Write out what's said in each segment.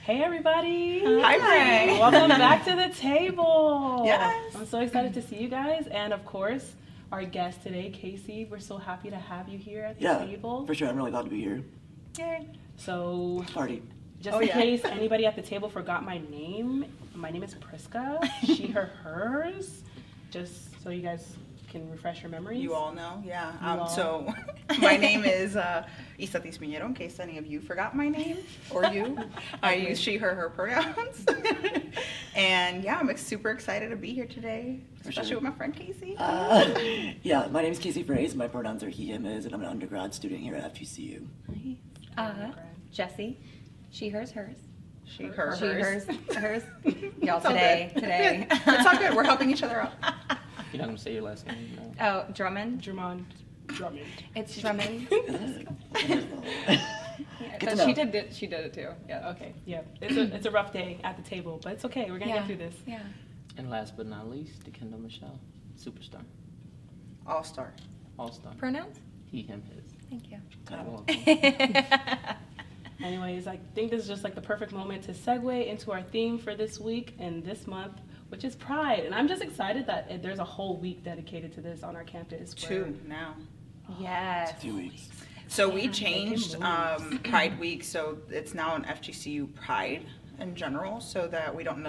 Hey everybody! Hi, Frank. Welcome back to the table. Yes. I'm so excited to see you guys, and of course, our guest today, Casey. We're so happy to have you here at the table. For sure. I'm really glad to be here. Yay. So, Party. just in case anybody at the table forgot my name is Priska. She, her, hers. Just so you guys can refresh your memories. You all know, yeah. You all. So my name is Isatis Piñero, in case any of you forgot my name, or you. I use she, her pronouns. And yeah, I'm super excited to be here today, especially with my friend Casey. Yeah, my name is Casey Fraze. My pronouns are he, him, his, and I'm an undergrad student here at Fgcu. Jessie, she, hers, hers. She, her, She, hers. hers. Y'all, It's all today. good. It's all good. We're helping each other out. You're not gonna say your last name, no? Oh, Drummond. Drummond. It's Drummond. Good to So she know. did it too. Yeah. Okay, yeah. It's a rough day at the table, but it's okay. We're gonna get through this. Yeah. And last but not least, the Kendall Michelle, superstar, All-star. all-star. Pronouns? He, him, his. Thank you. You're welcome. Anyways, I think this is just like the perfect moment to segue into our theme for this week and this month, which is Pride. And I'm just excited that there's a whole week dedicated to this on our campus. 2 now. Yes. 2 weeks. So we Making changed moves. Pride Week, so it's now an FGCU Pride in general, so that we don't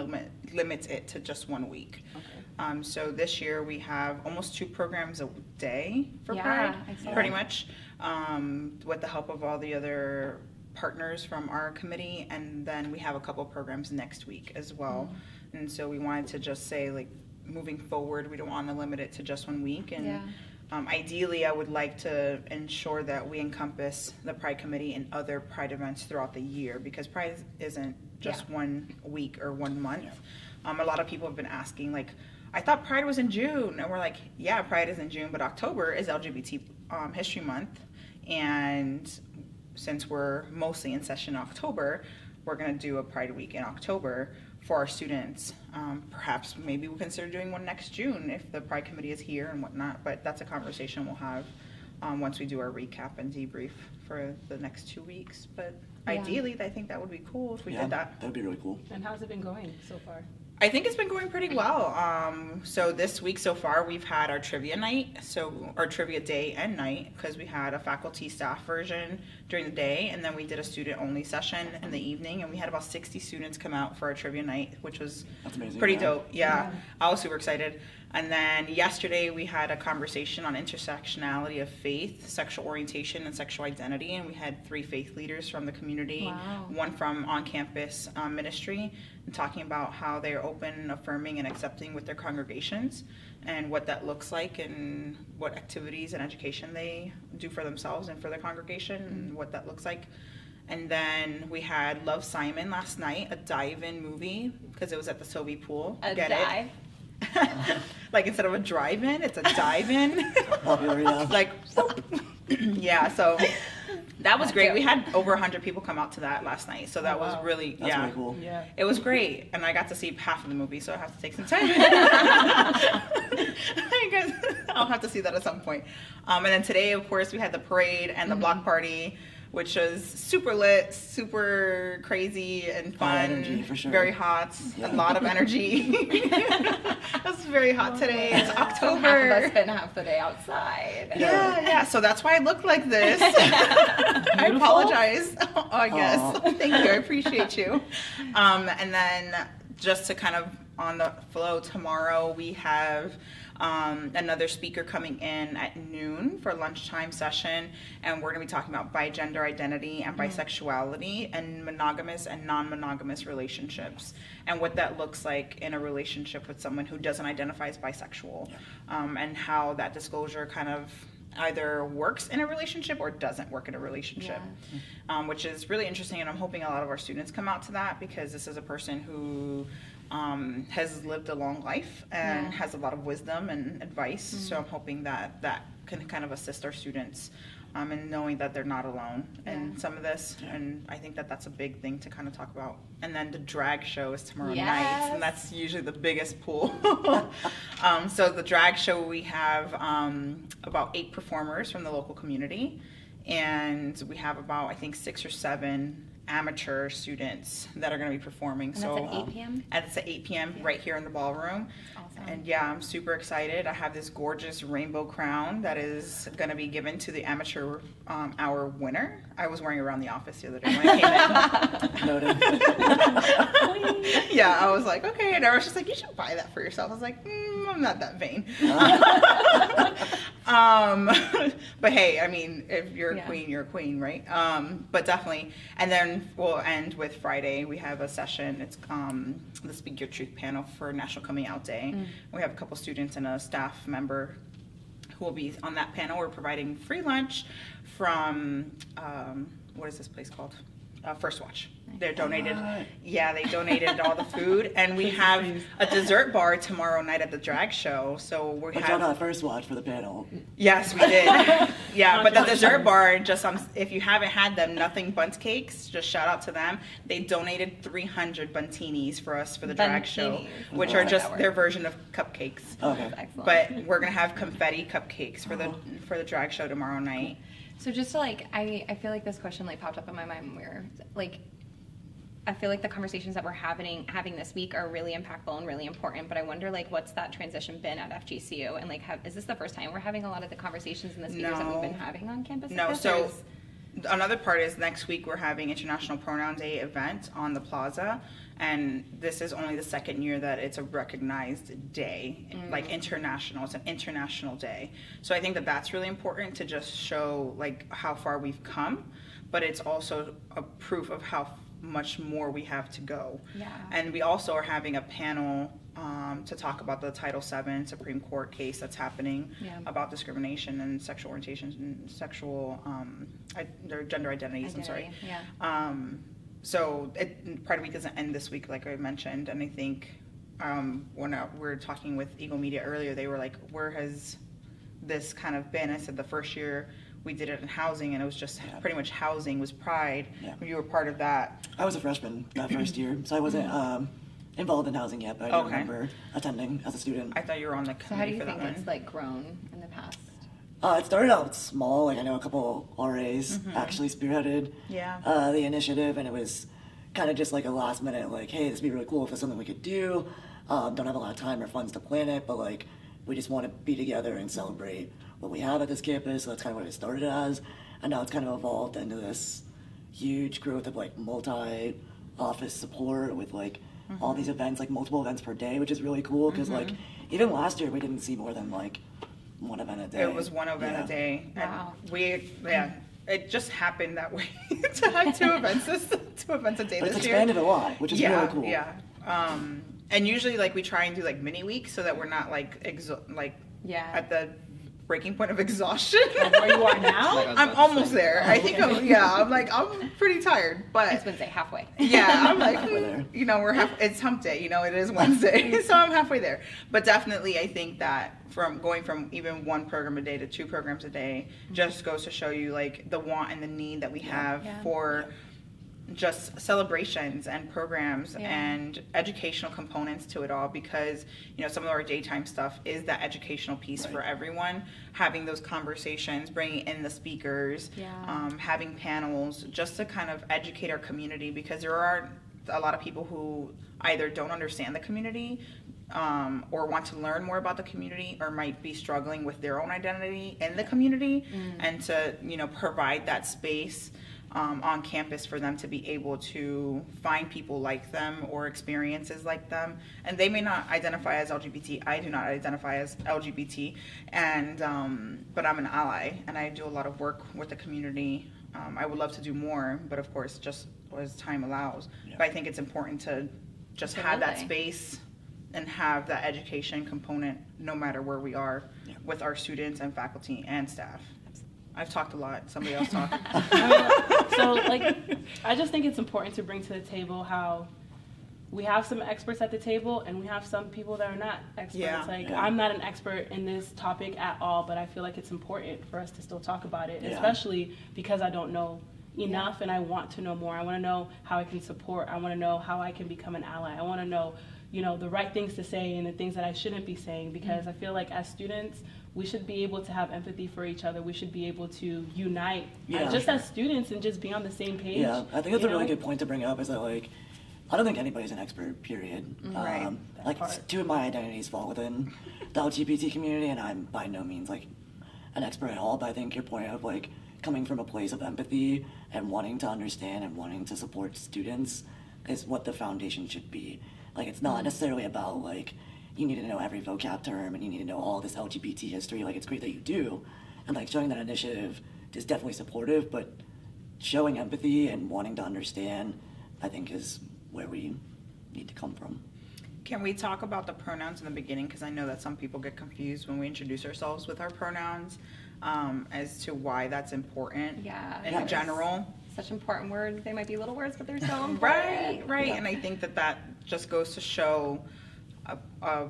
limit it to just 1 week. Okay. So this year we have almost 2 programs a day for Yeah, Pride, I saw pretty that. much, with the help of all the other partners from our committee, and then we have a couple programs next week as well. And so we wanted to just say, like, moving forward, we don't want to limit it to just 1 week. And Yeah. Ideally, I would like to ensure that we encompass the Pride Committee and other Pride events throughout the year, because Pride isn't just 1 week or 1 month. A lot of people have been asking, like, I thought Pride was in June. And we're like, yeah, Pride is in June, but October is LGBT History Month. And since we're mostly in session in October, we're going to do a Pride Week in October for our students. Perhaps maybe we'll consider doing one next June if the Pride Committee is here and whatnot, but that's a conversation we'll have once we do our recap and debrief for the next 2 weeks. But ideally, I think that would be cool if we did that. That would be really cool. And how's it been going so far? I think it's been going pretty well. So this week so far, we've had our trivia night, our trivia day and night, because we had a faculty staff version during the day, and then we did a student-only session in the evening, and we had about 60 students come out for our trivia night, which was That's amazing. pretty dope. Yeah, I was super excited. And then yesterday we had a conversation on intersectionality of faith, sexual orientation, and sexual identity, and we had 3 faith leaders from the community, Wow. one from on-campus ministry, and talking about how they're open, affirming, and accepting with their congregations, and what that looks like, and what activities and education they do for themselves and for their congregation, and what that looks like. And then we had Love, Simon last night, a dive-in movie, because it was at the Sylvie pool. A Get dive? it? Like, instead of a drive-in, it's a dive-in. Popular, yeah. Like, yeah, so that was great. We had over 100 people come out to that last night, so that was wow. really, That's really cool. Yeah. it was great, and I got to see half of the movie, so I have to take some time. I'll have to see that at some point. And then today, of course, we had the parade and the block party, which was super lit, super crazy and fun. Energy, for sure. Very hot, Yeah. a lot of energy. It's very hot today. It's Half of October. us spent half the day outside. Yeah, so that's why I look like this. I apologize, I guess. Aw. Thank you, I appreciate you. And then just to kind of on the flow, tomorrow we have another speaker coming in at noon for lunchtime session, and we're going to be talking about bi-gender identity and bisexuality and monogamous and non-monogamous relationships, and what that looks like in a relationship with someone who doesn't identify as bisexual, and how that disclosure kind of either works in a relationship or doesn't work in a relationship, which is really interesting, and I'm hoping a lot of our students come out to that, because this is a person who has lived a long life and has a lot of wisdom and advice. So I'm hoping that that can kind of assist our students in knowing that they're not alone in some of this. And I think that that's a big thing to kind of talk about. And then the drag show is tomorrow night, and that's usually the biggest pool. So the drag show, we have about 8 performers from the local community, and we have about, I think, 6 or 7 amateur students that are going to be performing. And that's at 8 p.m.? And it's at 8 p.m. right here in the ballroom. Awesome. And yeah, I'm super excited. I have this gorgeous rainbow crown that is going to be given to the amateur hour winner. I was wearing it around the office the other day when I came in. Noted. Yeah, I was like, okay. And I was just like, you should buy that for yourself. I was like, I'm not that vain. But hey, I mean, if you're a queen, you're a queen, right? But definitely. And then we'll end with Friday. We have a session. It's the Speak Your Truth panel for National Coming Out Day. We have a couple students and a staff member who will be on that panel. We're providing free lunch from, what is this place called? First Watch. They're donated. Yeah, they donated all the food, and we have a dessert bar tomorrow night at the drag show. So we But have. y'all got First Watch for the panel. Yes, we did. Yeah, but the dessert bar, just if you haven't had them, Nothing Bunt Cakes, just shout out to them. They donated 300 buntinis for us for the drag show, Buntinis. which Oh, are wow. just their version of cupcakes. Okay. Excellent. But we're gonna have confetti cupcakes for the drag show tomorrow night. So just to like, I feel like this question like popped up in my mind when we were like, I feel like the conversations that we're having this week are really impactful and really important, but I wonder like what's that transition been at FGCU, and like is this the first time we're having a lot of the conversations and the speakers that we've been having on campus? No, like this, so or is- another part is next week we're having International Pronoun Day event on the plaza, and this is only the second year that it's a recognized day, like international. It's an international day. So I think that that's really important to just show like how far we've come, but it's also a proof of how much more we have to go. Yeah. And we also are having a panel to talk about the Title VII Supreme Court case that's happening about discrimination and sexual orientation and sexual, their gender identities, I'm sorry. Yeah. So Pride Week doesn't end this week, like I mentioned, and I think when we were talking with Eagle Media earlier, they were like, where has this kind of been? I said the first year we did it in housing, and it was just pretty much housing was Pride. Yeah. You were part of that. I was a freshman that first year, so I wasn't involved in housing yet, but I do remember attending as a student. I thought you were on the So how do committee you for that think it's one. like grown in the past? It started out small, like I know a couple RAs actually spearheaded Yeah. the initiative, and it was kind of just like a last minute, like, hey, this would be really cool if it's something we could do. Don't have a lot of time or funds to plan it, but like, we just want to be together and celebrate what we have at this campus, so that's kind of what it started as. And now it's kind of evolved into this huge growth of like multi-office support with like all these events, like multiple events per day, which is really cool because like even last year we didn't see more than like one event a day. It was one event a day. Wow. And it just happened that way to have two events a day But it's this year. expanded a lot, which is really cool. Yeah. And usually like we try and do like mini weeks so that we're not like at the breaking point of exhaustion. Where you are now? Like I was I'm about to almost say. there. I think I'm pretty tired, but It's Wednesday, halfway. yeah, I'm like, Halfway there. it's hump day, it is Wednesday, so I'm halfway there. But definitely, I think that from going from even one program a day to two programs a day just goes to show you like the want and the need that we have for just celebrations and programs and educational components to it all, because some of our daytime stuff is that educational piece for everyone, having those conversations, bringing in the speakers, having panels just to kind of educate our community, because there are a lot of people who either don't understand the community or want to learn more about the community, or might be struggling with their own identity in the community, and to provide that space on campus for them to be able to find people like them or experiences like them. And they may not identify as LGBT. I do not identify as LGBT, and but I'm an ally, and I do a lot of work with the community. I would love to do more, but of course, just as time allows. But I think it's important to just have that space and have that education component no matter where we are with our students and faculty and staff. I've talked a lot. Somebody else talk. So, like, I just think it's important to bring to the table how we have some experts at the table and we have some people that are not experts. I'm not an expert in this topic at all, but I feel like it's important for us to still talk about it, especially because I don't know, enough and I want to know more. I want to know how I can support. I want to know how I can become an ally. I want to know, you know, the right things to say and the things that I shouldn't be saying, because I feel like as students, we should be able to have empathy for each other. We should be able to unite just as students and just be on the same page. Yeah, I think that's a really good point to bring up, is that, like, I don't think anybody's an expert, period. Right. Like, two of my identities fall within the LGBT community, and I'm by no means, like, an expert at all, but I think your point of, like, coming from a place of empathy and wanting to understand and wanting to support students is what the foundation should be. Like, it's not necessarily about, like, you need to know every vocab term and you need to know all this LGBT history. Like, it's great that you do, and, like, showing that initiative is definitely supportive, but showing empathy and wanting to understand, I think, is where we need to come from. Can we talk about the pronouns in the beginning? Because I know that some people get confused when we introduce ourselves with our pronouns, as to why that's important in general. Such important words. They might be little words, but they're so important. Right. And I think that just goes to show a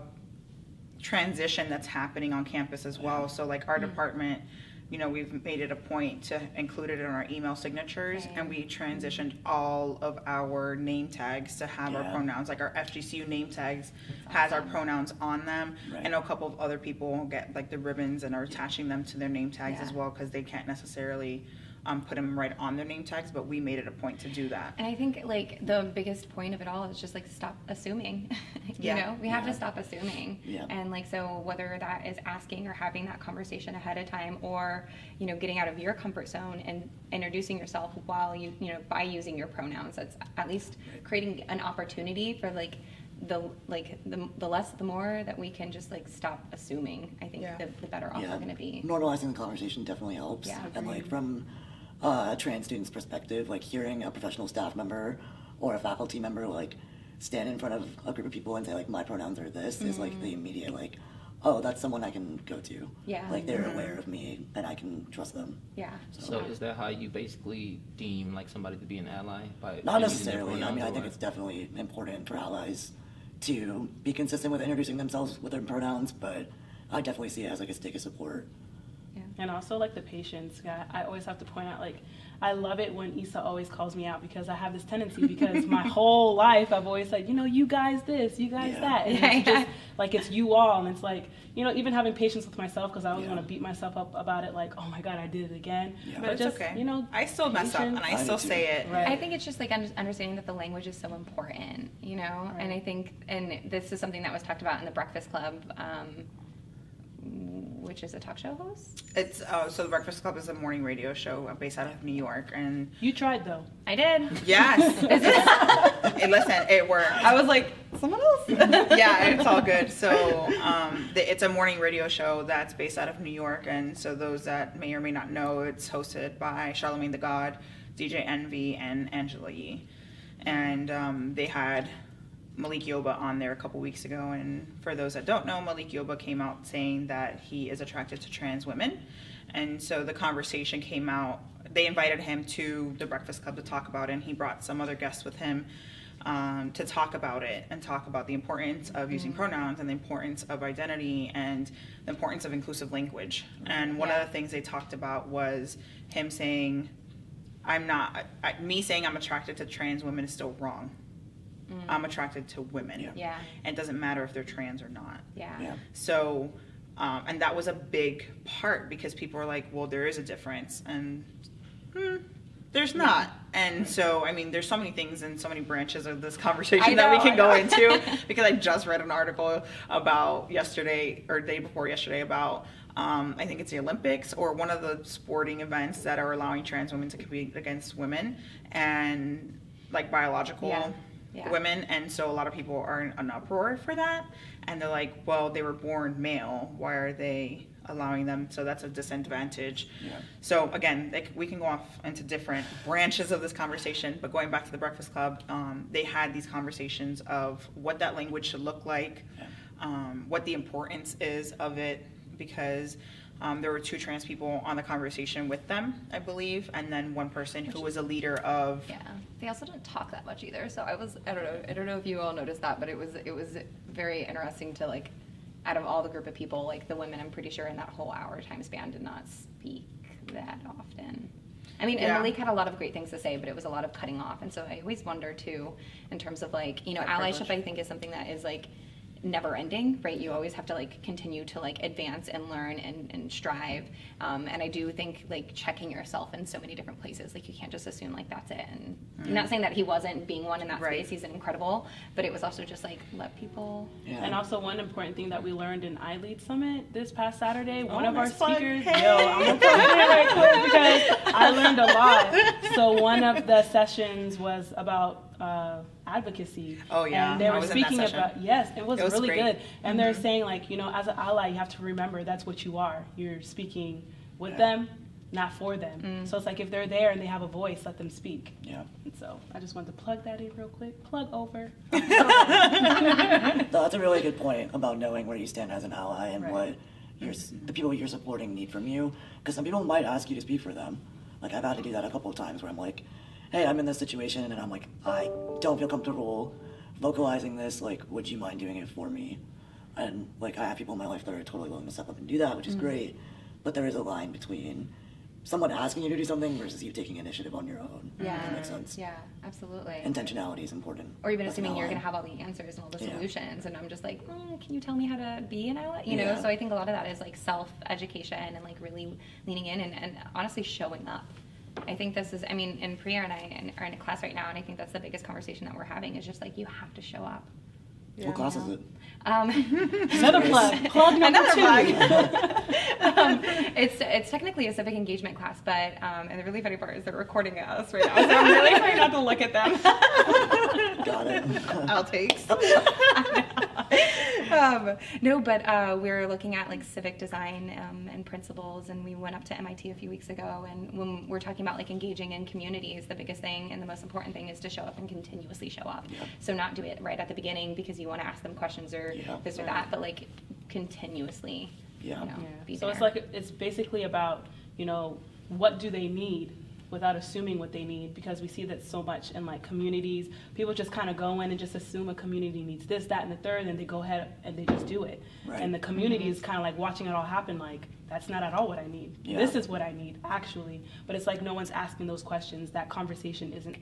transition that's happening on campus as well. So, like, our department, you know, we've made it a point to include it in our email signatures, and we transitioned all of our name tags to have our pronouns. Like, our Fgcu name tags has our pronouns on them. Right. I know a couple of other people get, like, the ribbons and are attaching them to their name tags as well, because they can't necessarily put them right on their name tags, but we made it a point to do that. And I think, like, the biggest point of it all is just, like, stop assuming. You know, we have to stop assuming. Yeah. And, like, so whether that is asking or having that conversation ahead of time, or, you know, getting out of your comfort zone and introducing yourself while you know, by using your pronouns, that's at least creating an opportunity for, like, the less the more that we can just, like, stop assuming. I think the better off we're going to be. Normalizing the conversation definitely helps. Yeah, and, like, from a trans student's perspective, like, hearing a professional staff member or a faculty member, like, stand in front of a group of people and say, like, my pronouns are this, is, like, the immediate, like, oh, that's someone I can go to. Yeah. Like, they're aware of me and I can trust them. Yeah. So is that how you basically deem, like, somebody to be an ally? By Not using their necessarily. I mean, I pronouns, think or- it's definitely important for allies to be consistent with introducing themselves with their pronouns, but I definitely see it as, like, a stick of support. And also, like, the patience. I always have to point out, like, I love it when Issa always calls me out, because I have this tendency, because my whole life I've always said, you know, you guys this, you guys that. And it's just, like, it's you all. And it's like, you know, even having patience with myself, because I always want to beat myself up about it, like, oh my God, I did it again. But it's just, okay. you know, I still mess up, and I still say it. Right. I think it's just, like, understanding that the language is so important, you know? And I think, and this is something that was talked about in the Breakfast Club, which is a talk show host? It's so the Breakfast Club is a morning radio show based out of New York, and You tried, though. I did. yes, and listen, it worked. I was like, someone else? Yeah, it's all good. So it's a morning radio show that's based out of New York, and so those that may or may not know, it's hosted by Charlemagne the God, DJ Envy, and Angela Yee, and they had Malik Yoba on there a couple weeks ago, and for those that don't know, Malik Yoba came out saying that he is attracted to trans women, and so the conversation came out. They invited him to the Breakfast Club to talk about it, and he brought some other guests with him to talk about it and talk about the importance of using pronouns and the importance of identity and the importance of inclusive language. And one of the things they talked about was him saying, me saying I'm attracted to trans women is still wrong. I'm attracted to women. Yeah. And it doesn't matter if they're trans or not. Yeah. So, and that was a big part, because people are like, well, there is a difference. And there's not. And so, I mean, there's so many things and so many branches of this conversation that we can go into, because I just read an article about yesterday or day before yesterday about, I think it's the Olympics or one of the sporting events that are allowing trans women to compete against women and, like, biological women. And so a lot of people are in an uproar for that, and they're like, well, they were born male, why are they allowing them? So that's a disadvantage. So again, we can go off into different branches of this conversation, but going back to the Breakfast Club, they had these conversations of what that language should look like, what the importance is of it, because there were 2 trans people on the conversation with them, I believe, and then one person who was a leader of. Yeah, they also didn't talk that much either. So I don't know if you all noticed that, but it was very interesting to, like, out of all the group of people, like, the women, I'm pretty sure in that whole hour time span did not speak that often. I mean, Yeah. and Malik had a lot of great things to say, but it was a lot of cutting off. And so I always wonder too, in terms of like, you know, That allyship, privilege. I think is something that is like never ending, right? You always have to like continue to like advance and learn and strive. And I do think like checking yourself in so many different places, like you can't just assume like that's it. And I'm not saying that he wasn't being one in that Right. space, he's incredible, but it was also just like let people. Yeah. And also one important thing that we learned in iLead Summit this past Saturday, one Oh, of our nice plug. speakers, Hey. I'm gonna plug it in right quick because I learned a lot. So one of the sessions was about advocacy. Oh, yeah. And they I were was in that speaking session. about, yes, it was really great. good. And they're saying like, you know, as an ally, you have to remember that's what you are. You're speaking with them, not for them. So it's like if they're there and they have a voice, let them speak. Yeah. And so I just wanted to plug that in real quick. Plug over. No, that's a really good point about knowing where you stand as an ally and Right. what the people you're supporting need from you. Because some people might ask you to speak for them. Like I've had to do that a couple of times where I'm like, hey, I'm in this situation and I'm like, I don't feel comfortable vocalizing this. Like, would you mind doing it for me? And like I have people in my life that are totally willing to step up and do that, which is great. But there is a line between someone asking you to do something versus you taking initiative on your own. If that makes sense. Yeah, absolutely. Intentionality is important. Or even as an assuming you're ally. going to have all the answers and all the Yeah. solutions, and I'm just like, can you tell me how to be an ally? You know, Yeah. so I think a lot of that is like self-education and like really leaning in and honestly showing up. I think this is, I mean, and Priya and I are in a class right now, and I think that's the biggest conversation that we're having is just like, you have to show up. What class is it? Another plug. Plug number Another 2. plug. It's technically a civic engagement class, but and the really funny part is they're recording us right now, so I'm really trying not to look at them. Got it. Outtakes. No, but we're looking at like civic design and principles, and we went up to MIT a few weeks ago, and when we're talking about like engaging in communities, the biggest thing and the most important thing is to show up and continuously show up. Yeah. So not do it right at the beginning because you want to ask them questions or this or that, but like continuously, Yeah. you know, be So there. it's like it's basically about, you know, what do they need without assuming what they need, because we see that so much in like communities. People just kind of go in and just assume a community needs this, that, and the third, and they go ahead and they just do it. Right. And the community is kind of like watching it all happen like, that's not at all what I need. Yeah. This is what I need, actually. But it's like no one's asking those questions. That conversation isn't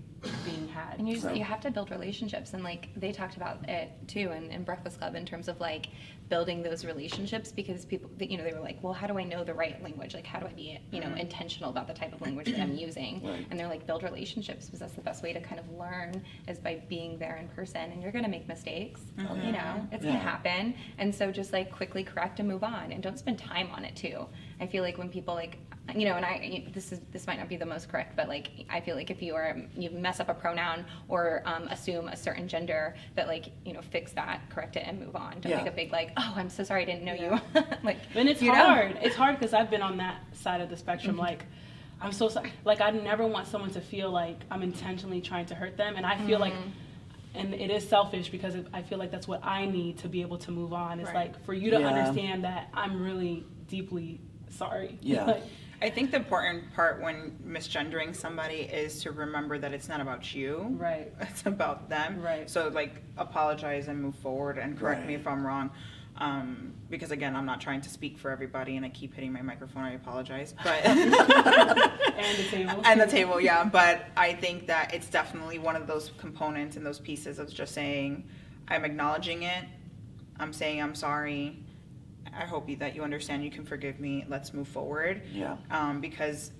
being had. And you just, So- you have to build relationships, and like they talked about it too in Breakfast Club in terms of like building those relationships, because people, you know, they were like, well, how do I know the right language? Like, how do I be, you know, intentional about the type of language that I'm using? Right. And they're like, build relationships, because that's the best way to kind of learn is by being there in person. And you're going to make mistakes, you know, it's going Yeah. to happen. And so just like quickly correct and move on, and don't spend time on it too. I feel like when people like, you know, and this might not be the most correct, but like I feel like if you mess up a pronoun or assume a certain gender, that like, you know, fix that, correct it, and move on. Don't Yeah. make a big like, oh, I'm so sorry, I didn't know you. Like, And it's you know? hard. It's hard because I've been on that side of the spectrum. Like, I'm so sorry. Like, I never want someone to feel like I'm intentionally trying to hurt them. And I feel like, and it is selfish because I feel like that's what I need to be able to move on. It's Right. like for you to Yeah. understand that I'm really deeply sorry. Yeah. Like, I think the important part when misgendering somebody is to remember that it's not about you. Right. It's about them. Right. So like apologize and move forward and correct me Right. if I'm wrong. Because again, I'm not trying to speak for everybody and I keep hitting my microphone. I apologize. But and the table. and the table, yeah. But I think that it's definitely one of those components and those pieces of just saying, I'm acknowledging it. I'm saying I'm sorry. I hope that you understand. You can forgive me. Let's move forward. Yeah. Because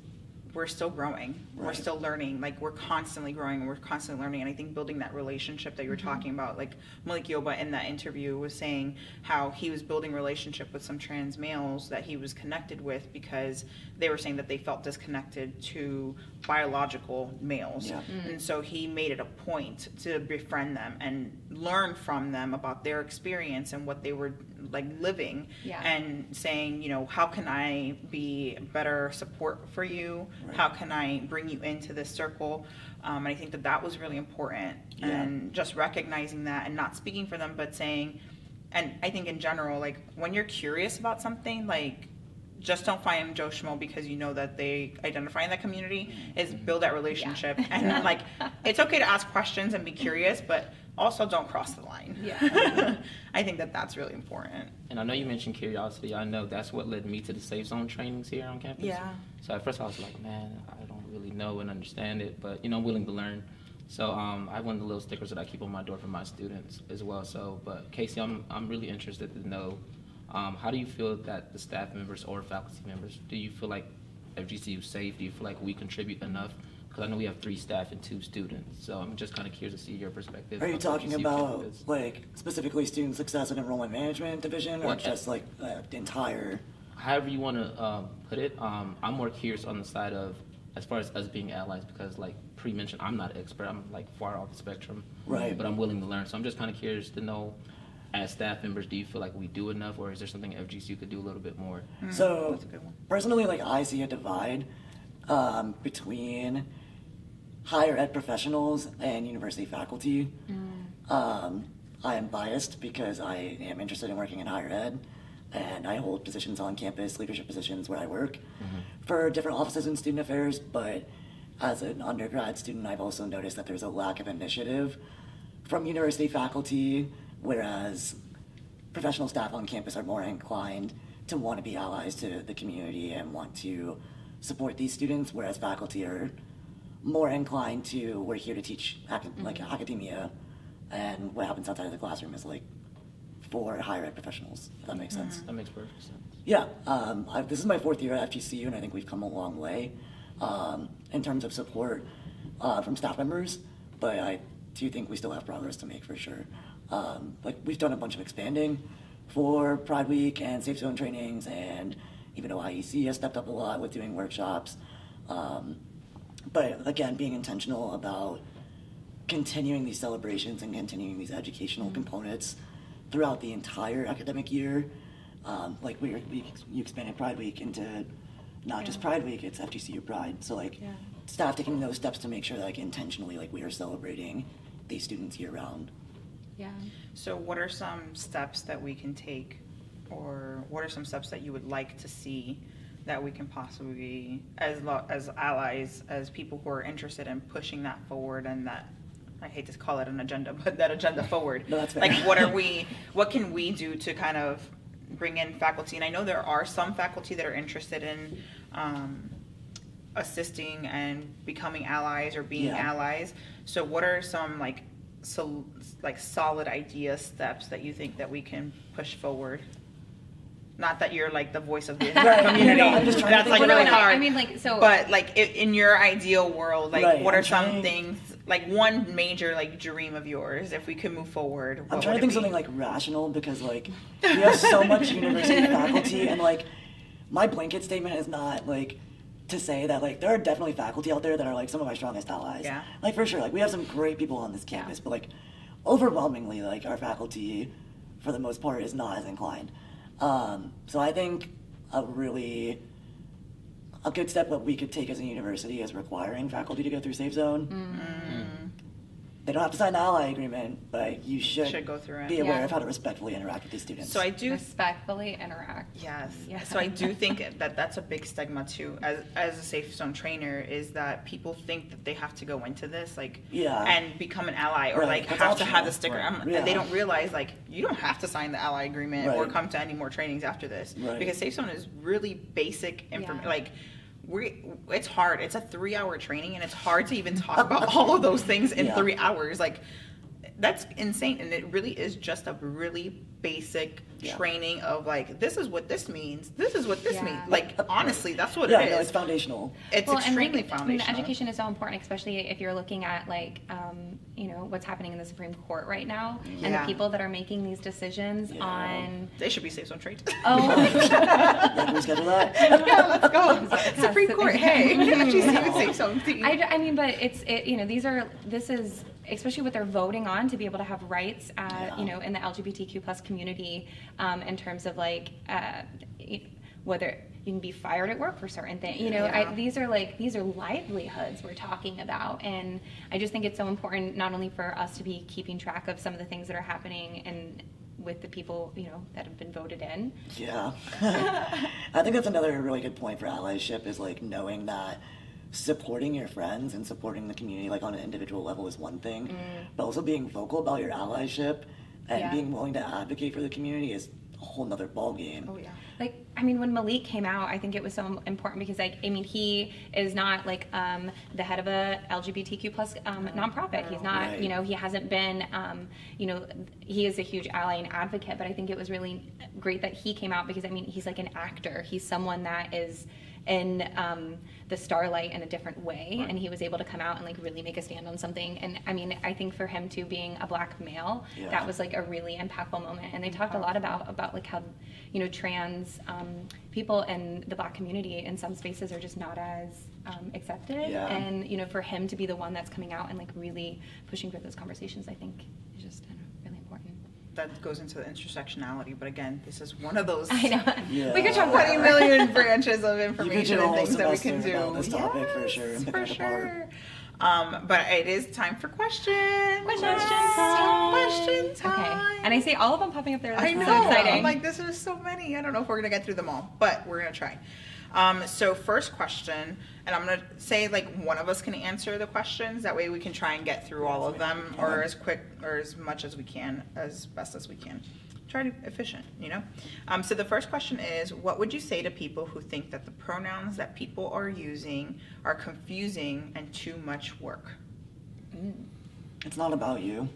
we're still growing. We're Right. still learning. Like we're constantly growing and we're constantly learning. And I think building that relationship that you were talking about, like Malik Yoba in that interview was saying how he was building relationship with some trans males that he was connected with because they were saying that they felt disconnected to biological males. Yeah. And so he made it a point to befriend them and learn from them about their experience and what they were like living Yeah. and saying, you know, how can I be better support for you? Right. How can I bring you into this circle? And I think that that was really important. Yeah. And just recognizing that and not speaking for them, but saying, and I think in general, like when you're curious about something, like just don't find Joe Schmo because you know that they identify in that community, is build that relationship. And like, it's okay to ask questions and be curious, but also don't cross the line. Yeah. I think that that's really important. And I know you mentioned curiosity. I know that's what led me to the Safe Zone trainings here on campus. Yeah. So at first I was like, man, I don't really know and understand it, but I'm willing to learn. So I have one of the little stickers that I keep on my door for my students as well. So, but Casey, I'm really interested to know, how do you feel that the staff members or faculty members, do you feel like FGCU is safe? Do you feel like we contribute enough? Because I know we have 3 staff and 2 students, so I'm just kind of curious to see your perspective. Are you on talking FGCU about campus. like specifically student success and enrollment management division, or What- just like the entire? However you want to put it, I'm more curious on the side of, as far as us being allies, because like pre-mentioned, I'm not an expert, I'm like far off the spectrum. Right. But I'm willing to learn, so I'm just kind of curious to know, as staff members, do you feel like we do enough, or is there something FGCU could do a little bit more? So That's a good one. personally, like I see a divide between higher ed professionals and university faculty. I am biased because I am interested in working in higher ed, and I hold positions on campus, leadership positions where I work for different offices in student affairs. But as an undergrad student, I've also noticed that there's a lack of initiative from university faculty, whereas professional staff on campus are more inclined to want to be allies to the community and want to support these students, whereas faculty are more inclined to, we're here to teach like academia, and what happens outside of the classroom is like for higher ed professionals, if that makes sense. That makes perfect sense. Yeah, this is my 4th year at FGCU, and I think we've come a long way in terms of support from staff members, but I do think we still have progress to make for sure. Like we've done a bunch of expanding for Pride Week and Safe Zone trainings, and even OIEC has stepped up a lot with doing workshops. But again, being intentional about continuing these celebrations and continuing these educational components throughout the entire academic year. Like you expanded Pride Week into not just Pride Week, it's FGCU Pride. So like staff taking those steps to make sure that like intentionally like we are celebrating these students year round. Yeah. So what are some steps that we can take, or what are some steps that you would like to see that we can possibly, as allies, as people who are interested in pushing that forward, and that, I hate to call it an agenda, but that agenda forward. No, that's fair. Like what can we do to kind of bring in faculty? And I know there are some faculty that are interested in assisting and becoming allies or being allies. So what are some solid idea steps that you think that we can push forward? Not that you're like the voice of the community. No, I'm just trying to That's think like of really hard. I mean, like, so. But like in your ideal world, like Right, what are I'm some trying- things, like one major like dream of yours, if we could move forward? I'm trying to think something like rational, because like we have so much university faculty, and like my blanket statement is not like to say that like there are definitely faculty out there that are like some of my strongest allies. Yeah. Like for sure, like we have some great people on this campus, but like overwhelmingly like our faculty for the most part is not as inclined. So I think a good step that we could take as a university is requiring faculty to go through Safe Zone. They don't have to sign the ally agreement, but you should go through it. be aware Yeah. of how to respectfully interact with these students. So I do Respectfully interact. Yes. Yeah. So I do think that that's a big stigma too, as a Safe Zone trainer, is that people think that they have to go into this and become an ally, or Right, like that's have to have optional. the sticker. Right. Yeah. And they don't realize like you don't have to sign the ally agreement or Right. come to any more trainings after this, Right. because Safe Zone is really basic information. Yeah. Like it's hard. It's a 3-hour training, and it's hard to even talk about all of those things in 3 hours. Like that's insane, and it really is just a really basic training of like, this is what this means, this is what this means. Like honestly, that's what it is. No, it's foundational. It's And extremely like, foundational. I mean, education is so important, especially if you're looking at like, what's happening in the Supreme Court right now, and the people that are making these decisions on. They should be Safe Zone trained. Oh, Yeah, can we schedule that? Yeah, let's go. Supreme Court. Hey, FGCU Safe Zone team. I mean, but this is especially what they're voting on, to be able to have rights, in the LGBTQ plus community, in terms of like whether you can be fired at work for certain things. These are livelihoods we're talking about, and I just think it's so important not only for us to be keeping track of some of the things that are happening and with the people that have been voted in. Yeah. I think that's another really good point for allyship, is like knowing that supporting your friends and supporting the community like on an individual level is one thing, but also being vocal about your allyship and being willing to advocate for the community is a whole nother ballgame. Oh yeah. Like, I mean, when Malik came out, I think it was so important because, like, I mean, he is not like the head of a LGBTQ plus nonprofit. He's not, Right. you know, he hasn't been, you know, he is a huge ally and advocate. But I think it was really great that he came out because, I mean, he's like an actor. He's someone that is in the starlight in a different way, and he was able to come out and like really make a stand on something. And I mean, I think for him too, being a black male, Yeah. that was like a really impactful moment. And they talked a lot about like how, you know, trans people in the black community in some spaces are just not as accepted. Yeah. And you know, for him to be the one that's coming out and like really pushing for those conversations, I think is just really important. That goes into the intersectionality, but again, this is one of those I know. Yeah. We could talk 20 about million branches of You could information do a and whole things that we can semester do. about this topic for sure, and pick for it apart. sure. But it is time for questions. Question time. time. Question time. Okay. And I see all of them popping up there. I That's know. so exciting. I'm like, this is so many. I don't know if we're gonna get through them all, but we're gonna try. So first question, and I'm gonna say like one of us can answer the questions. That way we can try and get through all of them, or as quick or as much as we can, as best as we can. Try to be efficient, you know? So the first question is, what would you say to people who think that the pronouns that people are using are confusing and too much work? It's not about you.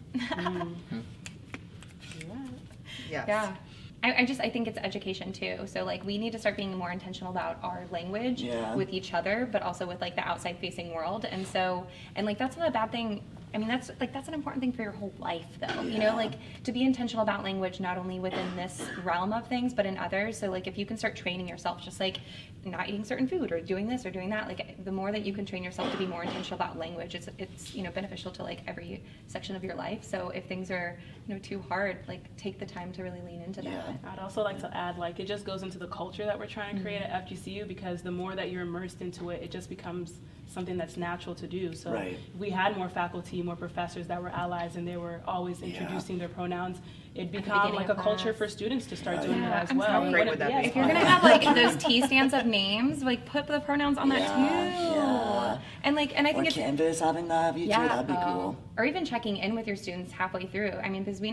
Yes. Yeah. I think it's education too. So like we need to start being more intentional about our language Yeah. with each other, but also with like the outside facing world. And so, and like that's not a bad thing. I mean, that's an important thing for your whole life though. You know, Yeah. like to be intentional about language, not only within this realm of things, but in others. So like if you can start training yourself, just like not eating certain food or doing this or doing that, like the more that you can train yourself to be more intentional about language, it's you know, beneficial to like every section of your life. So if things are, you know, too hard, like take the time to really lean into that. Yeah. I'd also like to add, like, it just goes into the culture that we're trying to create at FGCU, because the more that you're immersed into it, it just becomes something that's natural to do. So Right. if we had more faculty, more professors that were allies, and they were always introducing their pronouns, it'd become beginning like a of culture class. for students to start Right. doing Yeah, that as I'm well. sorry. How great would that be? If you're gonna have like those T stands of names, like put the pronouns on that Yeah, too. yeah. And like, and I Or think it's Canvas having that feature, that'd be cool. Or even checking in with your students halfway through. I mean, because you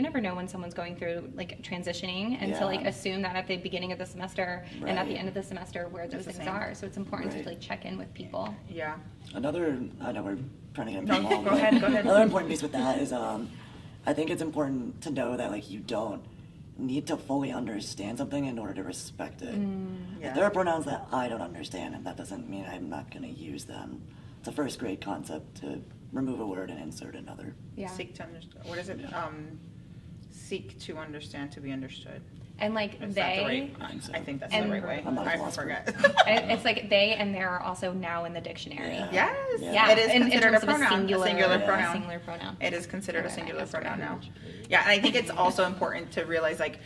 never know when someone's going through like transitioning, and Yeah. to like assume that at the beginning of the semester and at the Right. end of the semester where those the things same. are. So it's important Right. to like check in with people. Yeah. I know we're trying to get No, along, go but ahead, go ahead. Another important piece with that is, I think it's important to know that like you don't need to fully understand something in order to respect it. Yeah. If there are pronouns that I don't understand, and that doesn't mean I'm not going to use them. It's a first grade concept to remove a word and insert another. Yeah. Seek to understand. What is it? Seek to understand to be understood. And like Is that the they, right? I think that's And- the right way. I'm not a I philosopher. forget. it's like they and there are also now in the dictionary. Yeah. Yes. Yeah. It is in considered a terms of pronoun. singular Yeah. pronoun. singular pronoun. It is considered a Right, singular that's right. pronoun now. Yeah, and I think it's also important to realize like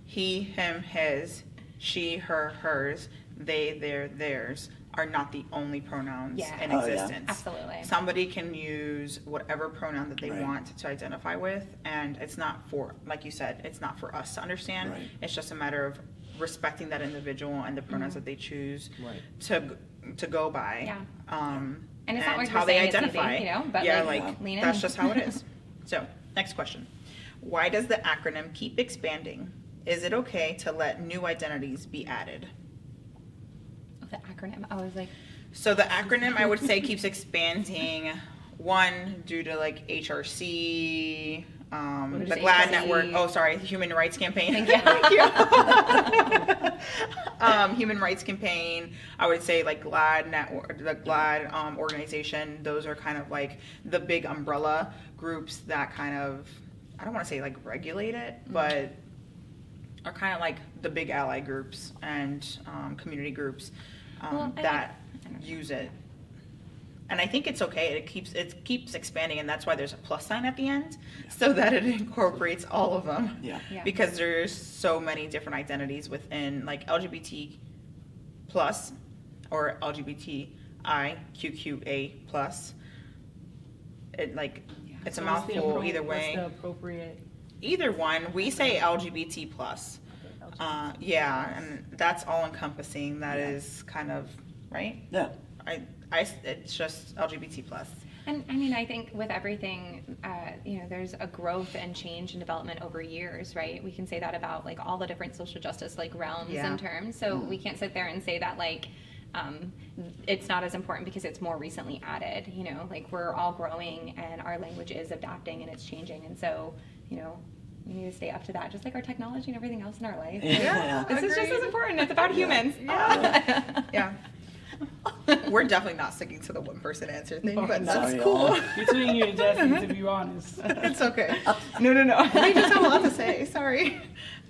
he, him, his, she, her, hers, they, their, theirs are not the only pronouns Yeah. in Oh, yeah. existence. Absolutely. Somebody can use whatever pronoun that they Right. want to identify with, and it's not for, like you said, it's not for us to understand. Right. It's just a matter of respecting that individual and the pronouns that they choose Right. to go by. Yeah. And it's not like how we're they saying it's easy, identify. you know, but, yeah, like, lean that's in. just how it is. So, next question. Why does the acronym keep expanding? Is it okay to let new identities be added? The acronym. I was like, So the acronym, I would say, keeps expanding. One, due to like HRC, What is the GLAD HRC? network. Oh, sorry, Human Rights Campaign. Thank you. Thank you. Human Rights Campaign. I would say like GLAD network, the GLAD organization. Those are kind of like the big umbrella groups that kind of, I don't want to say like regulate it, but are kind of like the big ally groups and community groups Well, I that don't know. use it. And I think it's okay. It keeps expanding, and that's why there's a plus sign at the end, so that it incorporates all of them. Yeah. Yeah. Because there's so many different identities within like LGBT plus or LGBTIQQA plus. It like it's a So what's the mouthful appro- either what's way. the appropriate? Either one. We say LGBT plus. Yeah, and that's all encompassing. That is kind of right. Yeah. It's just LGBT plus. And I mean, I think with everything, there's a growth and change and development over years, right? We can say that about like all the different social justice like realms and terms. So we can't sit there and say that like it's not as important because it's more recently added. Like we're all growing and our language is adapting and it's changing, and so we need to stay up to that, just like our technology and everything else in our life. This is just as important. It's about humans. Yeah. We're definitely not sticking to the one person answer thing, but that's Sorry, cool. y'all. Between you and Jesse, to be honest. It's okay. No. I just have a lot to say. Sorry.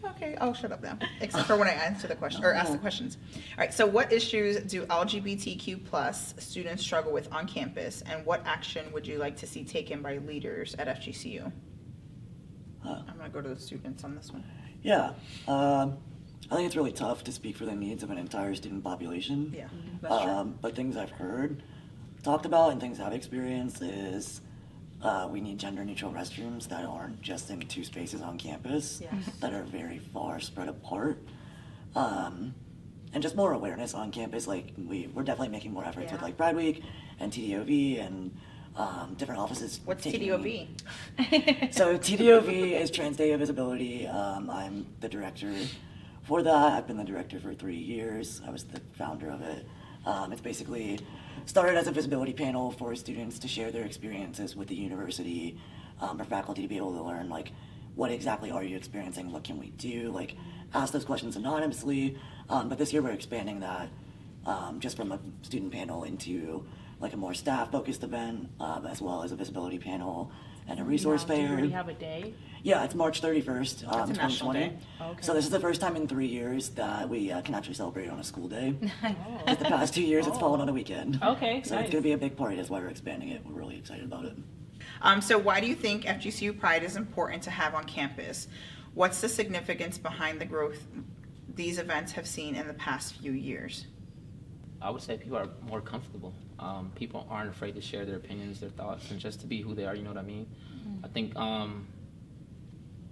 Okay, I'll shut up now. Except for when I answer the question or ask the questions. All right. So, what issues do LGBTQ plus students struggle with on campus, and what action would you like to see taken by leaders at FGCU? I'm gonna go to the students on this one. Yeah. I think it's really tough to speak for the needs of an entire student population. Yeah, that's true. But things I've heard, talked about, and things I've experienced is we need gender-neutral restrooms that aren't just in two spaces on campus, that are very far spread apart. And just more awareness on campus. Like we're definitely making more efforts with like Pride Week and TDOV and different offices. What's TDOV? So TDOV is Trans Day of Visibility. I'm the director for that. I've been the director for 3 years. I was the founder of it. It's basically started as a visibility panel for students to share their experiences with the university, for faculty to be able to learn like what exactly are you experiencing, what can we do, like ask those questions anonymously. But this year we're expanding that just from a student panel into like a more staff-focused event, as well as a visibility panel and a resource Do you fair. already have a day? Yeah, it's March 31st, That's a national 2020. day. Okay. So this is the first time in 3 years that we can actually celebrate on a school day. Just the past 2 years, it's fallen on a weekend. Okay, So nice. it's going to be a big party. That's why we're expanding it. We're really excited about it. So why do you think FGCU Pride is important to have on campus? What's the significance behind the growth these events have seen in the past few years? I would say people are more comfortable. People aren't afraid to share their opinions, their thoughts, and just to be who they are, you know what I mean? I think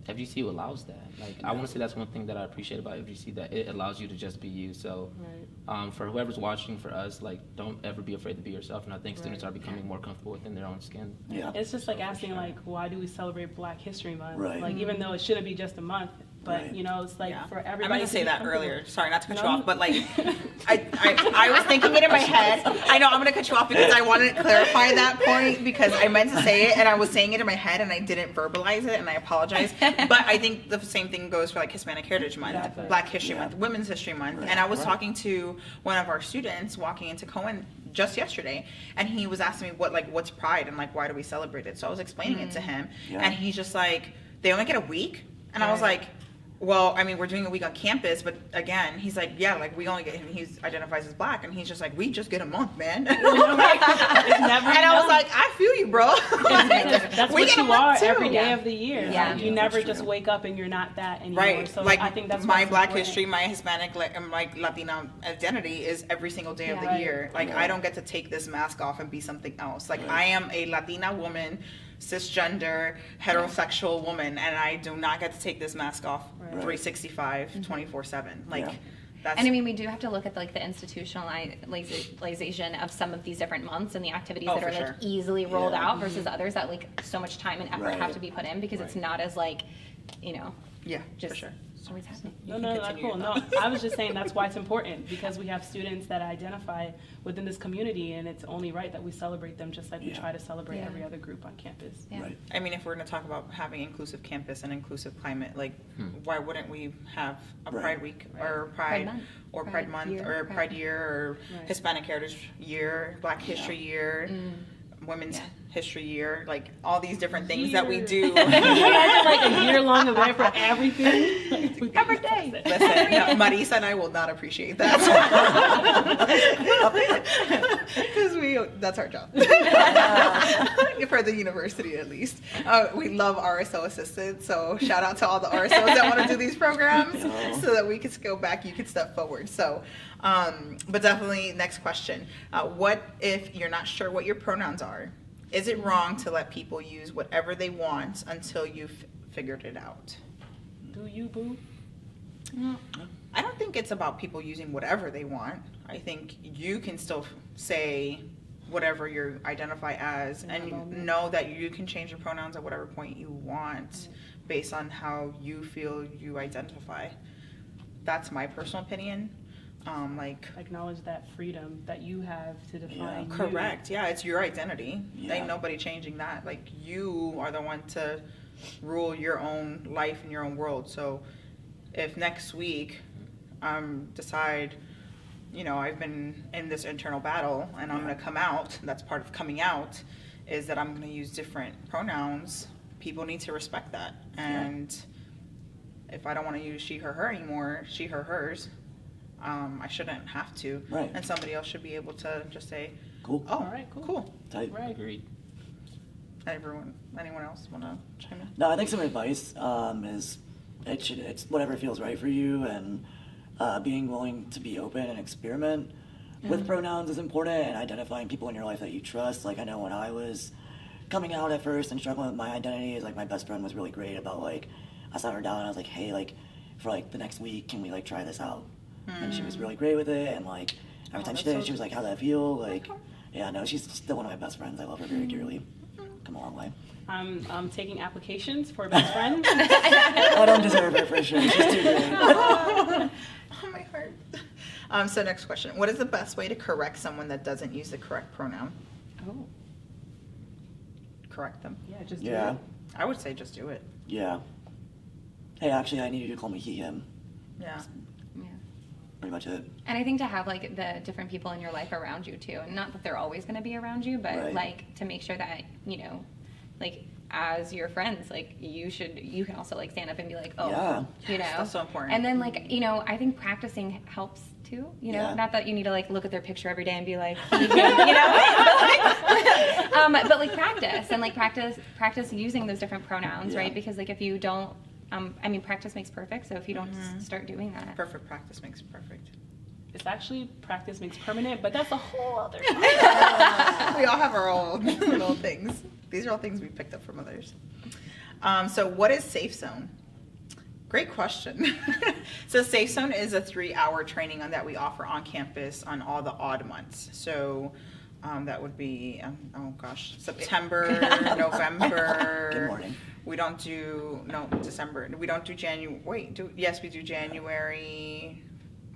FGCU allows that. Like, I want to say that's one thing that I appreciate about FGCU, that it allows you to just be you. So for whoever's watching, for us, like, don't ever be afraid to be yourself. And I think students are becoming more comfortable within their own skin. Yeah. It's just like asking, like, why do we celebrate Black History Month? Right. Like, even though it shouldn't be just a month, but, Right. It's like for I everybody. meant to to say be that comfortable. earlier. Sorry, not to cut you No. off, but like, I was thinking it in my head. I know I'm gonna cut you off because I wanted to clarify that point because I meant to say it and I was saying it in my head and I didn't verbalize it and I apologize. But I think the same thing goes for like Hispanic Heritage Month, Exactly. Black History Month, Women's History Month, and I was talking to one of our students walking into Cohen just yesterday, and he was asking me what's Pride and like why do we celebrate it? So I was explaining it to him, and he's just like, they only get a week, and I was like, well, I mean, we're doing a week on campus, but again, he's like, yeah, like we only get, and he identifies as Black, and he's just like, we just get a month, man. And I was like, I feel you, bro. That's We what get a you month are too. every day of the year. Yeah. Like, you Yeah, never that's just true. wake up and you're not that anymore. Right, So like I think that's my what's Black important. history, my Hispanic, my Latina identity is every single day of the Right. year. Like Yeah. I don't get to take this mask off and be something else. Like I am a Latina woman, cisgender, heterosexual woman, and I do not get to take this mask off Right. 365, 24/7. Like Yeah. that's And I mean, we do have to look at like the institutionalization of some of these different months and the activities Oh, that for are like sure. easily rolled Yeah. out versus others that like so much time and effort Right. have to be put in because it's not as like, yeah, just for sure. always happening. No, can no, that's continue cool. your No, I was just saying that's why it's important because we have students that identify within this community, and it's only right that we celebrate them just like we Yeah. try to celebrate Yeah. every other group on campus. Yeah. Right. I mean, if we're going to talk about having inclusive campus and inclusive climate, like, why wouldn't we have a Right. Pride Week or Pride Pride Month. or Pride Pride Month Year, or Pride- Pride Year or Right. Hispanic Heritage Year, Black History Year, Women's Yeah. History Year, like all these different things that we do. Imagine like a year-long event for everything. Every day. Listen, no, Marisa and I will not appreciate that because that's our job for the university at least. We love RSO assistants, so shout out to all the RSOs that want to do these programs so that we can go back, you can step forward. So, but definitely next question. What if you're not sure what your pronouns are? Is it wrong to let people use whatever they want until you've figured it out? Do you, boo? I don't think it's about people using whatever they want. I think you can still say whatever you identify as, and you know that you can change your pronouns at whatever point you want based on how you feel you identify. That's my personal opinion. Like, acknowledge that freedom that you have to define. Yeah. correct. Yeah, it's your identity. Yeah. Ain't nobody changing that. Like, you are the one to rule your own life and your own world. So if next week decide, you know, I've been in this internal battle and I'm going to come out, that's part of coming out, is that I'm going to use different pronouns. People need to respect that. And if I don't want to use she, her, her anymore, she, her, hers, I shouldn't have to. Right. And somebody else should be able to just say, Cool. oh, All right, cool. Tight. Right. Agreed. Anyone else want to chime in? No, I think some advice is it's whatever feels right for you, and being willing to be open and experiment with pronouns is important, and identifying people in your life that you trust. Like, I know when I was coming out at first and struggling with my identities, like, my best friend was really great about, like, I sat her down and I was like, hey, like, for like the next week, can we like try this out? And she was really great with it, and like every time she did it, she was like, how'd that feel? Like, yeah, no, she's still one of my best friends. I love her very dearly. Come a long way. I'm taking applications for best friends. I don't deserve her for sure. She's too great. Oh, my heart. So next question. What is the best way to correct someone that doesn't use the correct pronoun? Oh, Correct them. yeah, just do Yeah, it. I would say just do it. yeah. Hey, actually, I need you to call me he, him. Yeah. Yeah. Pretty much it. And I think to have like the different people in your life around you too, and not that they're always going to be around you, but Right. like to make sure that, you know, like as your friends, like you can also like stand up and be like, oh, Yeah. you know, That's so important. And then like, you know, I think practicing helps too, you know, Yeah. not that you need to like look at their picture every day and be like, you know, but like practice and like practice using those different pronouns, Yeah. right? Because like if you don't, I mean, practice makes perfect. So if you don't start doing that, Perfect practice makes perfect. It's actually practice makes permanent, but that's a whole other. We all have our own little things. These are all things we picked up from others. So what is Safe Zone? Great question. So Safe Zone is a 3-hour training that we offer on campus on all the odd months. So that would be, September, November. Good morning. We don't do, December. We don't do January. Yes, we do January,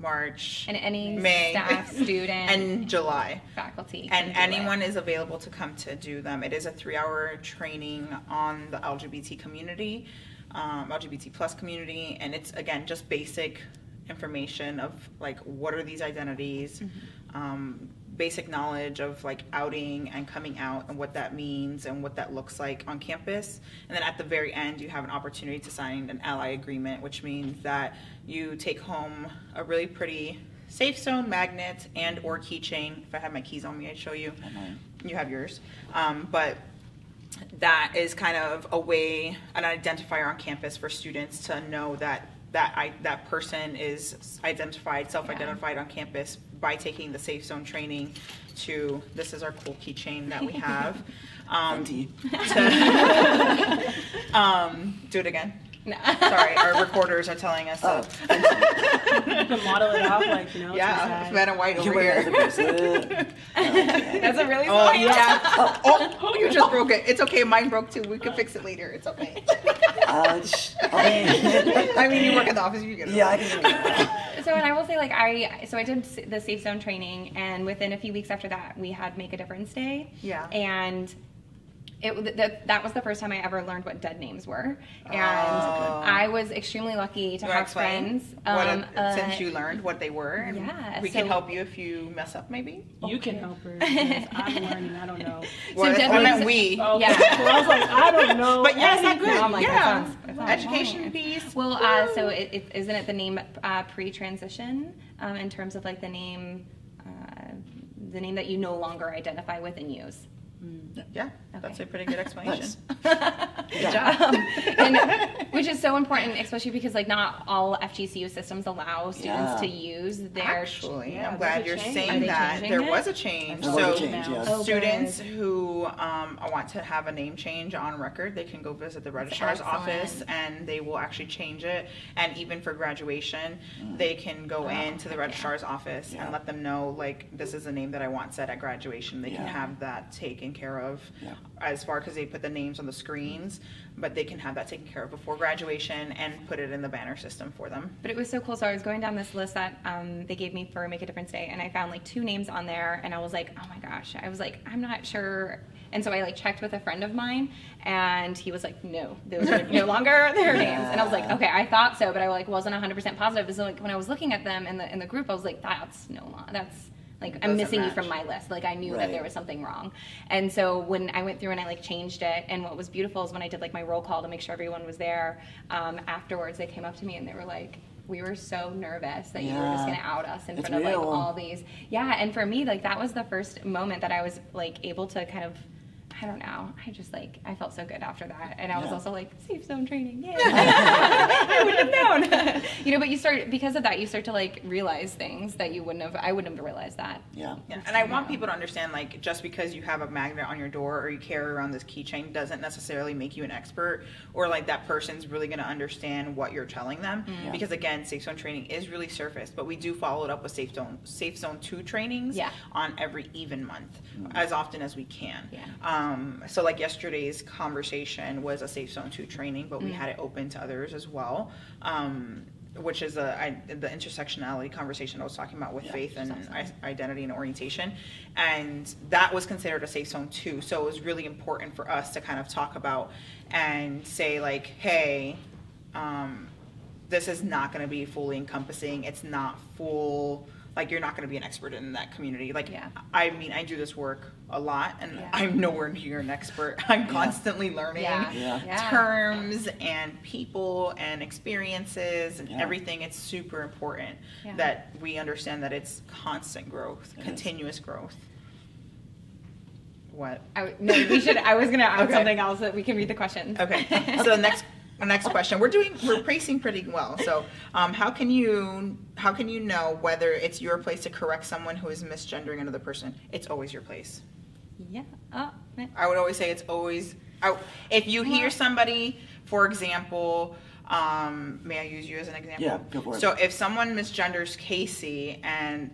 March, and any May, staff, student, and July. faculty, And can do it. anyone is available to come to do them. It is a 3-hour training on the LGBT community, LGBT plus community, and it's, again, just basic information of like, what are these identities, basic knowledge of like outing and coming out and what that means and what that looks like on campus. And then at the very end, you have an opportunity to sign an ally agreement, which means that you take home a really pretty Safe Zone magnet and or keychain. If I had my keys on me, I'd show you. You have yours. But that is kind of a way, an identifier on campus for students to know that that person is identified, self-identified on campus by taking the Safe Zone training. This is our cool keychain that we have. Do it again. No. Sorry, our recorders are telling us. Oh, You can model it off like, you know. Yeah, to red and white you over wear it as a here. bracelet. Okay. That's a really Oh small yeah. Oh, you just broke it. It's okay. Mine broke too. We can fix it later. It's okay. Ouch. I mean, You work in the office. You get it. yeah, I can do that. So, and I will say, like, I did the Safe Zone training, and within a few weeks after that, we had Make a Difference Day. Yeah. And that was the first time I ever learned what dead names were. And Oh. I was extremely lucky to You wanna have explain friends. since you learned what they were. And yeah, we can so- help you if you mess up, maybe. You can help her. Because I'm learning. I don't know. Well, dead I meant names- we. Oh, Yeah. Well, I was like, I don't know. But yes, not good. No, I'm like, yeah. that sounds Education fine. piece. Well, so isn't it the name pre-transition in terms of like the name that you no longer identify with and use? Yeah, that's Okay. a pretty good explanation. Good job. And which is so important, especially because like not all FGCU systems allow students Yeah. to use their. Actually, Yeah, I'm glad there's a you're change. saying Are they that. changing There it? was a change. There was a So change, yes. Oh, students good. who want to have a name change on record, they can go visit the registrar's office and they will actually change it. And even for graduation, they can go into the registrar's office and let them know, like, this is a name that I want set at graduation. They can have that taken care of as far, because they put the names on the screens, but they can have that taken care of before graduation and put it in the banner system for them. But it was so cool. So I was going down this list that they gave me for Make a Difference Day, and I found like 2 names on there, and I was like, oh my gosh. I was like, I'm not sure. And so I like checked with a friend of mine, and he was like, no, those are no longer their names. And I was like, okay, I thought so, but I like wasn't 100% positive. So like when I was looking at them in the group, I was like, that's like, I'm missing you from my list. Like, I knew that there was something wrong. And so when I went through and I like changed it, and what was beautiful is when I did like my roll call to make sure everyone was there, afterwards they came up to me and they were like, we were so nervous that you were just gonna out us in front of like all these. Yeah, and for me, like that was the first moment that I was like able to kind of, I don't know. I just like, I felt so good after that. And I was also like, safe zone training. Yay. I wouldn't have known. You know, but you start, because of that, you start to like realize things that I wouldn't have realized that. Yeah. And I want people to understand, like, just because you have a magnet on your door or you carry around this keychain doesn't necessarily make you an expert, or like that person's really going to understand what you're telling them. Because again, safe zone training is really surface, but we do follow it up with safe zone 2 trainings on every even month, as often as we can. So like yesterday's conversation was a safe zone 2 training, but we had it open to others as well, which is the intersectionality conversation I was talking about with faith and identity and orientation, and that was considered a safe zone 2. So it was really important for us to kind of talk about and say like, hey, this is not going to be fully encompassing. It's not full. Like, you're not going to be an expert in that community. Like, I mean, I do this work a lot, and I'm nowhere near an expert. I'm constantly learning terms and people and experiences and everything. It's super important that we understand that it's constant growth, continuous growth. What? I was going to add something else that we can read the questions. Okay. So the next question. We're pacing pretty well. So, how can you know whether it's your place to correct someone who is misgendering another person? It's always your place. Yeah. I would always say it's always. If you hear somebody, for example, may I use you as an example? Yeah, go for it. So if someone misgenders Casey and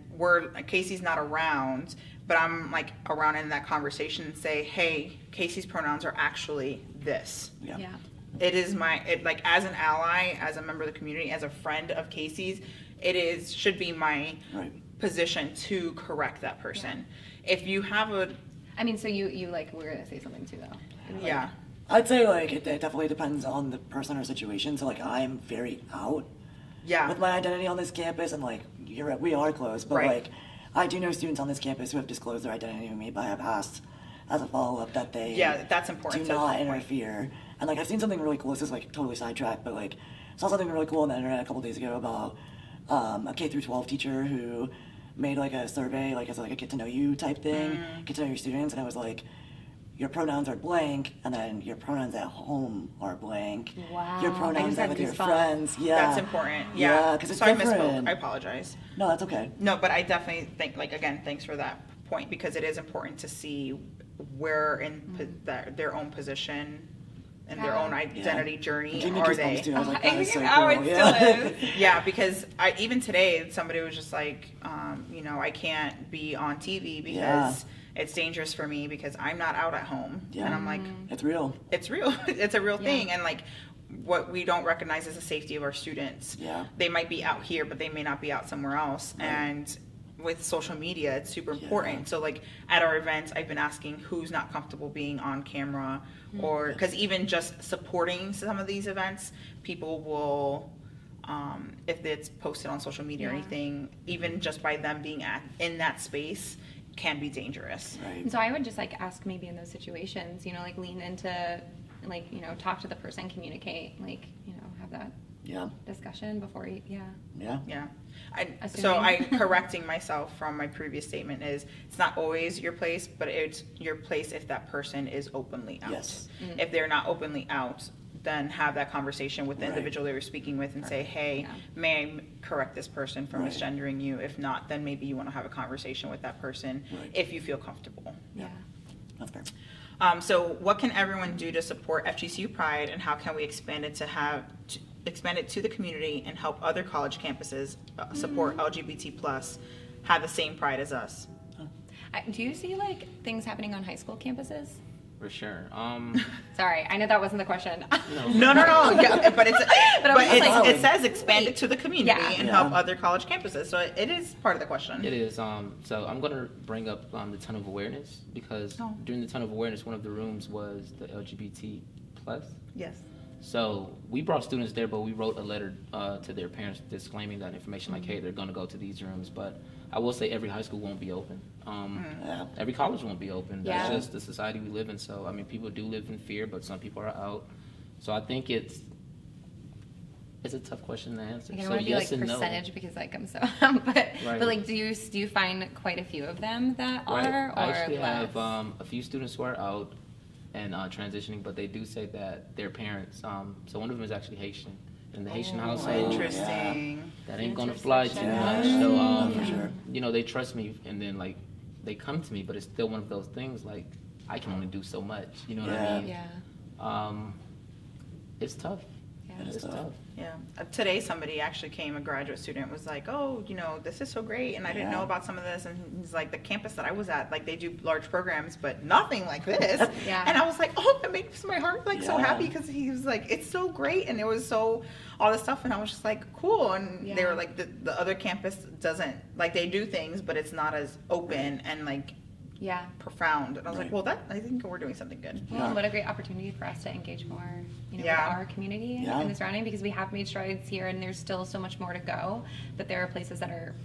Casey's not around, but I'm like around in that conversation and say, hey, Casey's pronouns are actually this. Yeah. It is like as an ally, as a member of the community, as a friend of Casey's, should be my position to correct that person. If you have so you like, we're gonna say something too though. Yeah. I'd say like it definitely depends on the person or situation. So like I'm very out with my identity on this campus, and like you're right, we are close, but like I do know students on this campus who have disclosed their identity to me, but I have asked as a follow-up that they that's important. do not interfere. And like I've seen something really cool. This is like totally sidetracked, but like saw something really cool on the internet a couple days ago about a K through 12 teacher who made like a survey, like as like a get to know you type thing, get to know your students, and it was like your pronouns are blank, and then your pronouns at home are blank. Wow. Your pronouns are with your friends. Yeah. That's important. Yeah. Because it's I different. misspoke. I apologize. No, that's okay. No, but I definitely think, like, again, thanks for that point, because it is important to see where in their own position and their own identity journey are they. Too. I was like, that is so cool. Yeah, because even today somebody was just like, I can't be on TV because it's dangerous for me because I'm not out at home. Yeah. And I'm like, it's real. It's real. It's a real thing. And like, what we don't recognize is the safety of our students. Yeah. They might be out here, but they may not be out somewhere else. Right. And with social media, it's super important. So like at our events, I've been asking who's not comfortable being on camera, or because even just supporting some of these events, people will, if it's posted on social media or anything, even just by them being in that space, can be dangerous. Right. And so I would just like ask maybe in those situations, like lean into, like, talk to the person, communicate, like, have that discussion before you, Yeah. I correcting myself from my previous statement is it's not always your place, but it's your place if that person is openly out. Yes. If they're not openly out, then have that conversation with the individual they were speaking with and say, hey, may I correct this person for misgendering you? If not, then maybe you want to have a conversation with that person if you feel comfortable. Yeah. That's fair. So what can everyone do to support FGCU Pride, and how can we expand it expand it to the community and help other college campuses support LGBT plus have the same pride as us? Do you see like things happening on high school campuses? For sure. Sorry, I know that wasn't the question. No. Yeah, but But it says expand it to the community Yeah. and help other college campuses. So it is part of the question. It is. So I'm going to bring up the ton of awareness, because during the ton of awareness, one of the rooms was the LGBT plus. Yes. So we brought students there, but we wrote a letter to their parents disclaiming that information, like, hey, they're going to go to these rooms. But I will say every high school won't be open. Every college won't be open. That's just the society we live in. So, I mean, people do live in fear, but some people are out. So I think it's a tough question to answer. I don't So want to be yes like and no. percentage because like I'm so, Right. but like do you find quite a few of them that Right. are or I actually less? have a few students who are out and transitioning, but they do say that their parents, so one of them is actually Haitian. In the Haitian household, Interesting. that ain't gonna fly too much. So, for sure. you know, they trust me, and then like they come to me, but it's still one of those things like I can only do so much. You know what I mean? Yeah. It's tough. Yeah. It's tough. Yeah. Today somebody actually came, a graduate student was like, oh, you know, this is so great, and I didn't know about some of this, and he's like, the campus that I was at, like, they do large programs, but nothing like this. Yeah. And I was like, oh, it makes my heart like so Yeah. happy, because he was like, it's so great, and it was so all this stuff, and I was just like, cool. And they Yeah. were like, the other campus doesn't, like, they do things, but it's not as open and like Yeah. profound. And I was like, Right. well, I think we're doing something good. Well, what a great opportunity for us to engage more, with our community Yeah. and the surrounding, because we have made strides here and there's still so much more to go, but there are places that are,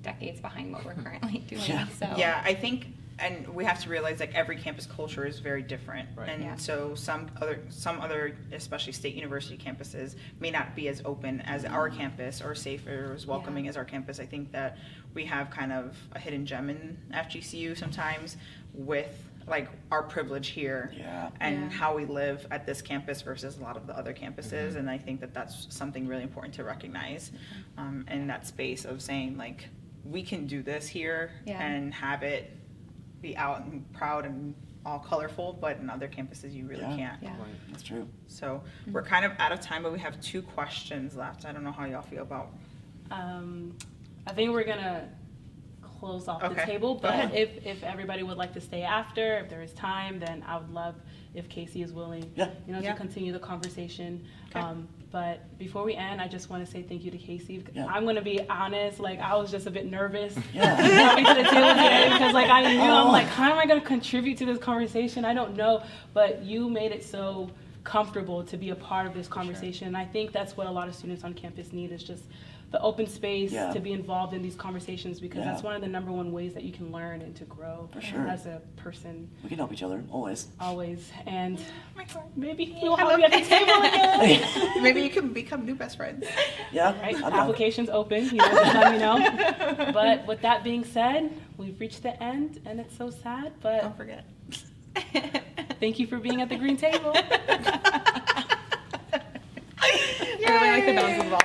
decades behind what we're currently doing. Yeah. So Yeah, I think, and we have to realize like every campus culture is very different, Right. and Yeah. so some other, especially state university campuses, may not be as open as our campus or safe or as welcoming as our campus. I think that we have kind of a hidden gem in FGCU sometimes with like our privilege here and Yeah. how we live at this campus versus a lot of the other campuses, and I think that that's something really important to recognize in that space of saying like we can do this here Yeah. and have it be out and proud and all colorful, but in other campuses you really can't. Yeah. Right. That's true. So we're kind of out of time, but we have 2 questions left. I don't know how y'all feel about. I think we're gonna close off the Okay. table, Go but ahead. if everybody would like to stay after, if there is time, then I would love if Casey is willing, Yeah. Yeah. to continue the conversation. Okay. But before we end, I just want to say thank you to Casey. Yeah. I'm gonna be honest, like I was just a bit nervous Yeah. coming to the table today because like I knew Oh. I'm like, how am I gonna contribute to this conversation? I don't know, but you made it so comfortable to be a part of this conversation. And I think that's what a lot of students on campus need, is just the open space Yeah. to be involved in these conversations, because Yeah. that's one of the number one ways that you can learn and to grow For sure. as a person We can help each other, always. always. And My God. maybe we'll have you at the table again. Maybe you can become new best friends. Yeah, Right? I'm down. Applications open, just let me know. But with that being said, we've reached the end, and it's so sad, but Don't forget. thank you for being at the green table. I really like the bounce of the ball.